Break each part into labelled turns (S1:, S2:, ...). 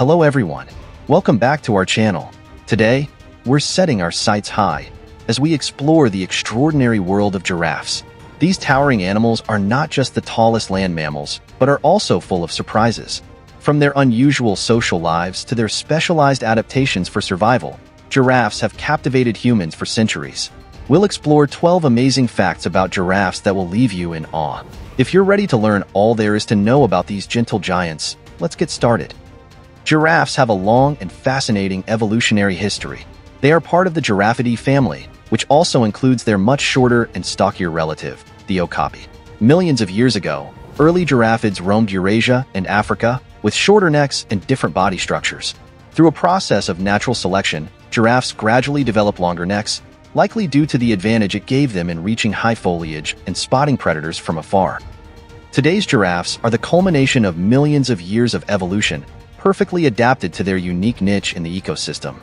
S1: Hello everyone, welcome back to our channel. Today, we're setting our sights high as we explore the extraordinary world of giraffes. These towering animals are not just the tallest land mammals, but are also full of surprises. From their unusual social lives to their specialized adaptations for survival, giraffes have captivated humans for centuries. We'll explore 12 amazing facts about giraffes that will leave you in awe. If you're ready to learn all there is to know about these gentle giants, let's get started. Giraffes have a long and fascinating evolutionary history. They are part of the Giraffidae family, which also includes their much shorter and stockier relative, the okapi. Millions of years ago, early giraffids roamed Eurasia and Africa with shorter necks and different body structures. Through a process of natural selection, giraffes gradually developed longer necks, likely due to the advantage it gave them in reaching high foliage and spotting predators from afar. Today's giraffes are the culmination of millions of years of evolution, perfectly adapted to their unique niche in the ecosystem.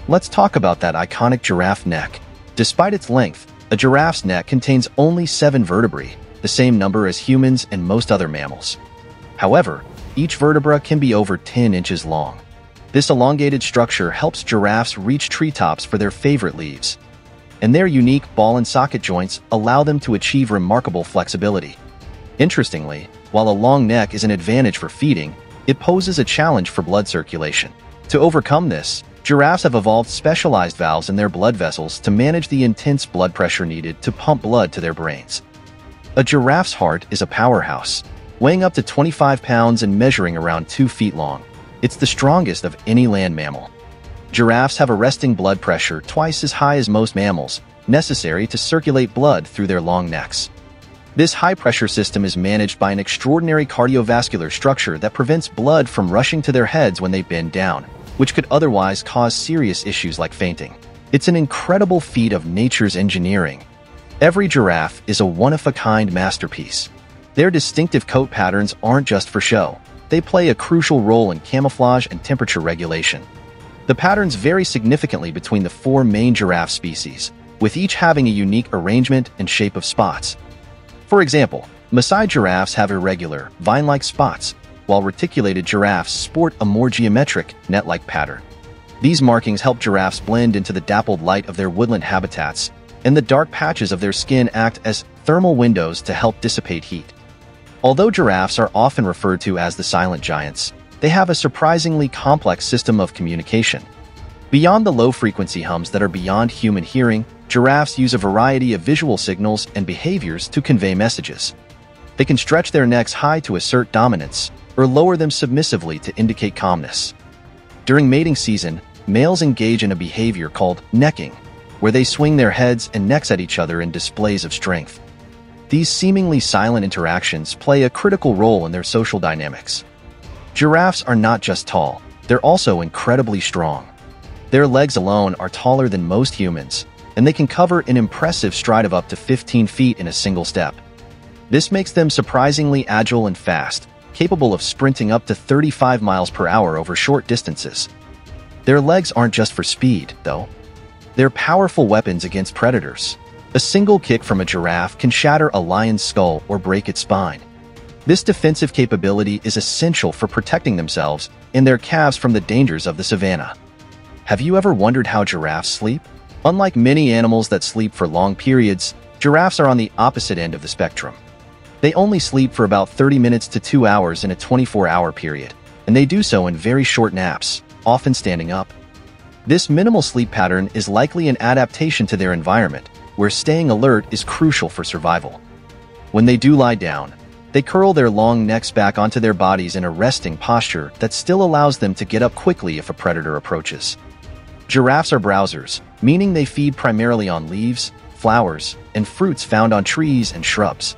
S1: Let's talk about that iconic giraffe neck. Despite its length, a giraffe's neck contains only 7 vertebrae, the same number as humans and most other mammals. However, each vertebra can be over 10 inches long. This elongated structure helps giraffes reach treetops for their favorite leaves, and their unique ball and socket joints allow them to achieve remarkable flexibility. Interestingly, while a long neck is an advantage for feeding, it poses a challenge for blood circulation. To overcome this, giraffes have evolved specialized valves in their blood vessels to manage the intense blood pressure needed to pump blood to their brains. A giraffe's heart is a powerhouse, weighing up to 25 pounds and measuring around 2 feet long. It's the strongest of any land mammal. Giraffes have a resting blood pressure twice as high as most mammals, necessary to circulate blood through their long necks. This high-pressure system is managed by an extraordinary cardiovascular structure that prevents blood from rushing to their heads when they bend down, which could otherwise cause serious issues like fainting. It's an incredible feat of nature's engineering. Every giraffe is a one-of-a-kind masterpiece. Their distinctive coat patterns aren't just for show. They play a crucial role in camouflage and temperature regulation. The patterns vary significantly between the 4 main giraffe species, with each having a unique arrangement and shape of spots. For example, Maasai giraffes have irregular, vine-like spots, while reticulated giraffes sport a more geometric, net-like pattern. These markings help giraffes blend into the dappled light of their woodland habitats, and the dark patches of their skin act as thermal windows to help dissipate heat. Although giraffes are often referred to as the silent giants, they have a surprisingly complex system of communication. Beyond the low-frequency hums that are beyond human hearing, giraffes use a variety of visual signals and behaviors to convey messages. They can stretch their necks high to assert dominance, or lower them submissively to indicate calmness. During mating season, males engage in a behavior called necking, where they swing their heads and necks at each other in displays of strength. These seemingly silent interactions play a critical role in their social dynamics. Giraffes are not just tall, they're also incredibly strong. Their legs alone are taller than most humans, and they can cover an impressive stride of up to 15 feet in a single step. This makes them surprisingly agile and fast, capable of sprinting up to 35 miles per hour over short distances. Their legs aren't just for speed, though. They're powerful weapons against predators. A single kick from a giraffe can shatter a lion's skull or break its spine. This defensive capability is essential for protecting themselves and their calves from the dangers of the savanna. Have you ever wondered how giraffes sleep? Unlike many animals that sleep for long periods, giraffes are on the opposite end of the spectrum. They only sleep for about 30 minutes to 2 hours in a 24-hour period, and they do so in very short naps, often standing up. This minimal sleep pattern is likely an adaptation to their environment, where staying alert is crucial for survival. When they do lie down, they curl their long necks back onto their bodies in a resting posture that still allows them to get up quickly if a predator approaches. Giraffes are browsers, meaning they feed primarily on leaves, flowers, and fruits found on trees and shrubs.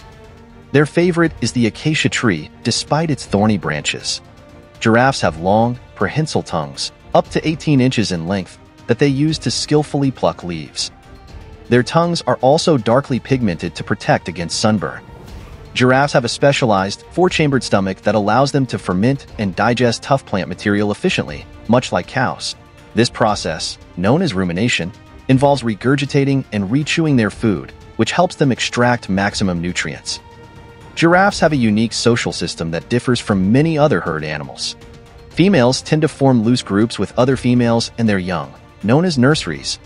S1: Their favorite is the acacia tree, despite its thorny branches. Giraffes have long, prehensile tongues, up to 18 inches in length, that they use to skillfully pluck leaves. Their tongues are also darkly pigmented to protect against sunburn. Giraffes have a specialized, 4-chambered stomach that allows them to ferment and digest tough plant material efficiently, much like cows. This process, known as rumination, involves regurgitating and rechewing their food, which helps them extract maximum nutrients. Giraffes have a unique social system that differs from many other herd animals. Females tend to form loose groups with other females and their young, known as nurseries,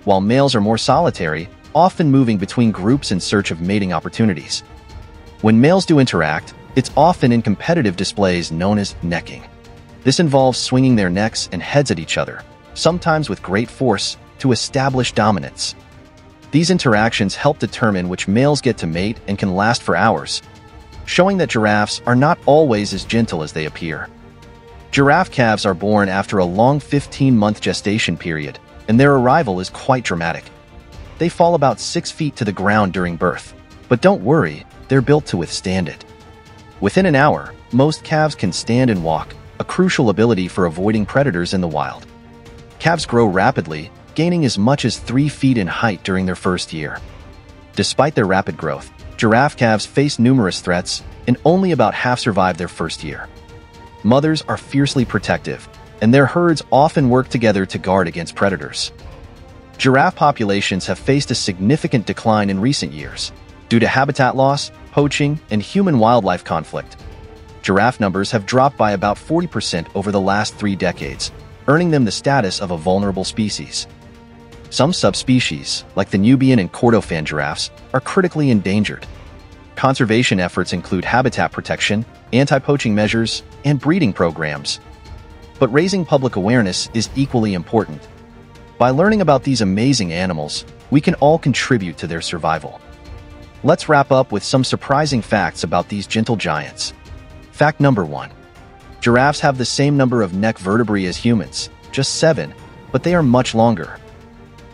S1: while males are more solitary, often moving between groups in search of mating opportunities. When males do interact, it's often in competitive displays known as necking. This involves swinging their necks and heads at each other, sometimes with great force, to establish dominance. These interactions help determine which males get to mate and can last for hours, showing that giraffes are not always as gentle as they appear. Giraffe calves are born after a long 15-month gestation period, and their arrival is quite dramatic. They fall about 6 feet to the ground during birth, but don't worry, they're built to withstand it. Within an hour, most calves can stand and walk, a crucial ability for avoiding predators in the wild. Calves grow rapidly, gaining as much as 3 feet in height during their first year. Despite their rapid growth, giraffe calves face numerous threats, and only about half survive their first year. Mothers are fiercely protective, and their herds often work together to guard against predators. Giraffe populations have faced a significant decline in recent years due to habitat loss, poaching, and human-wildlife conflict. Giraffe numbers have dropped by about 40% over the last 3 decades, earning them the status of a vulnerable species. Some subspecies, like the Nubian and Kordofan giraffes, are critically endangered. Conservation efforts include habitat protection, anti-poaching measures, and breeding programs. But raising public awareness is equally important. By learning about these amazing animals, we can all contribute to their survival. Let's wrap up with some surprising facts about these gentle giants. Fact number 1. Giraffes have the same number of neck vertebrae as humans, just 7, but they are much longer.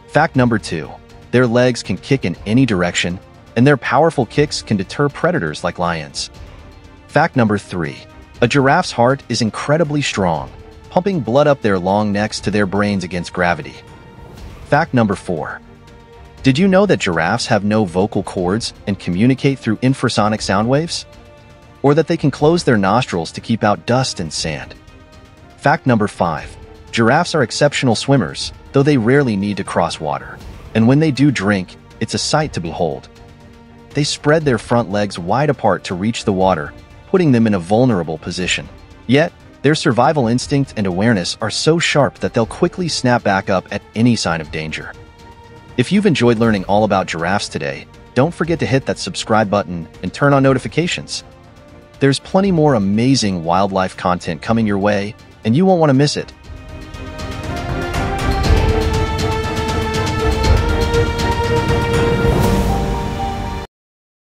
S1: Fact number 2. Their legs can kick in any direction, and their powerful kicks can deter predators like lions. Fact number 3. A giraffe's heart is incredibly strong, pumping blood up their long necks to their brains against gravity. Fact number 4. Did you know that giraffes have no vocal cords and communicate through infrasonic sound waves? Or that they can close their nostrils to keep out dust and sand? Fact number 5. Giraffes are exceptional swimmers, though they rarely need to cross water. And when they do drink, it's a sight to behold. They spread their front legs wide apart to reach the water, putting them in a vulnerable position. Yet, their survival instinct and awareness are so sharp that they'll quickly snap back up at any sign of danger. If you've enjoyed learning all about giraffes today, don't forget to hit that subscribe button and turn on notifications. There's plenty more amazing wildlife content coming your way, and you won't want to miss it.